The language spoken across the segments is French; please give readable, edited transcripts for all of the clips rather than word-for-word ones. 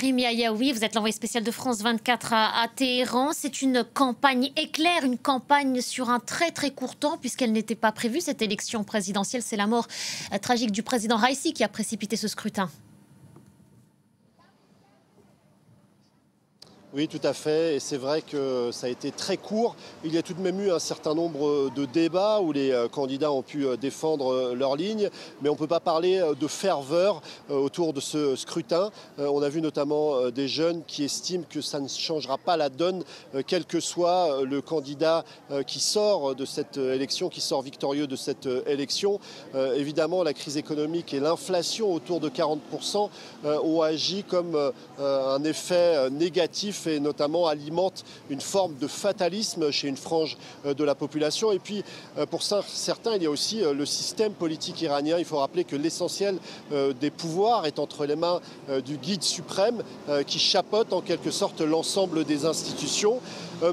Karim Yayaoui, vous êtes l'envoyé spécial de France 24 à Téhéran. C'est une campagne éclair, une campagne sur un très très court temps puisqu'elle n'était pas prévue, cette élection présidentielle. C'est la mort tragique du président Raïssi qui a précipité ce scrutin. Oui, tout à fait. Et c'est vrai que ça a été très court. Il y a tout de même eu un certain nombre de débats où les candidats ont pu défendre leur ligne. Mais on ne peut pas parler de ferveur autour de ce scrutin. On a vu notamment des jeunes qui estiment que ça ne changera pas la donne, quel que soit le candidat qui sort de cette élection, qui sort victorieux de cette élection. Évidemment, la crise économique et l'inflation autour de 40% ont agi comme un effet négatif et notamment alimente une forme de fatalisme chez une frange de la population. Et puis, pour certains, il y a aussi le système politique iranien. Il faut rappeler que l'essentiel des pouvoirs est entre les mains du guide suprême qui chapeaute en quelque sorte l'ensemble des institutions.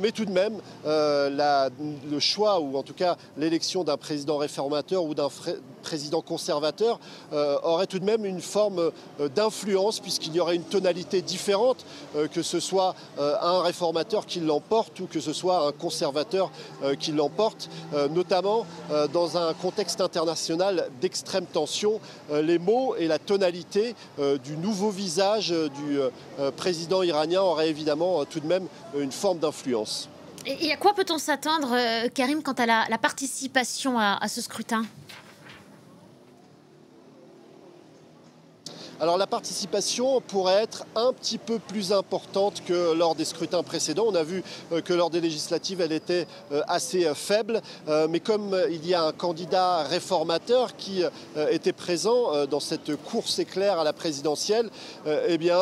Mais tout de même, le choix, ou en tout cas l'élection d'un président réformateur ou d'un président conservateur aurait tout de même une forme d'influence, puisqu'il y aurait une tonalité différente, que ce soit un réformateur qui l'emporte ou que ce soit un conservateur qui l'emporte, notamment dans un contexte international d'extrême tension. Les mots et la tonalité du nouveau visage du président iranien auraient évidemment tout de même une forme d'influence. Et à quoi peut-on s'attendre, Karim, quant à la participation à ce scrutin ? Alors la participation pourrait être un petit peu plus importante que lors des scrutins précédents. On a vu que lors des législatives, elle était assez faible. Mais comme il y a un candidat réformateur qui était présent dans cette course éclair à la présidentielle, eh bien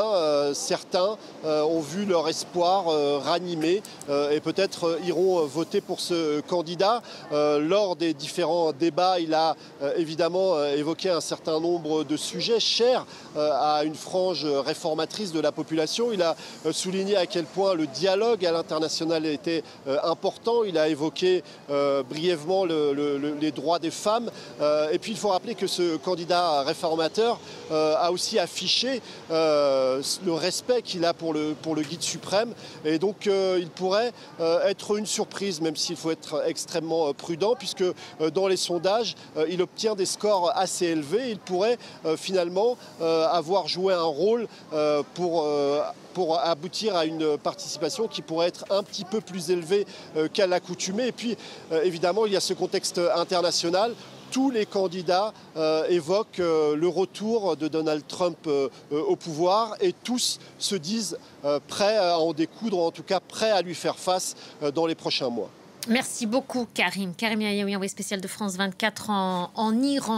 certains ont vu leur espoir ranimé et peut-être iront voter pour ce candidat. Lors des différents débats, il a évidemment évoqué un certain nombre de sujets chers à une frange réformatrice de la population. Il a souligné à quel point le dialogue à l'international était important. Il a évoqué brièvement les droits des femmes. Et puis il faut rappeler que ce candidat réformateur a aussi affiché le respect qu'il a pour le guide suprême. Et donc il pourrait être une surprise, même s'il faut être extrêmement prudent, puisque dans les sondages, il obtient des scores assez élevés. Il pourrait finalement avoir joué un rôle pour aboutir à une participation qui pourrait être un petit peu plus élevée qu'à l'accoutumée. Et puis, évidemment, il y a ce contexte international. Tous les candidats évoquent le retour de Donald Trump au pouvoir et tous se disent prêts à en découdre, en tout cas prêts à lui faire face dans les prochains mois. Merci beaucoup, Karim. Karim Yayaoui, envoyé spécial de France 24 en Iran.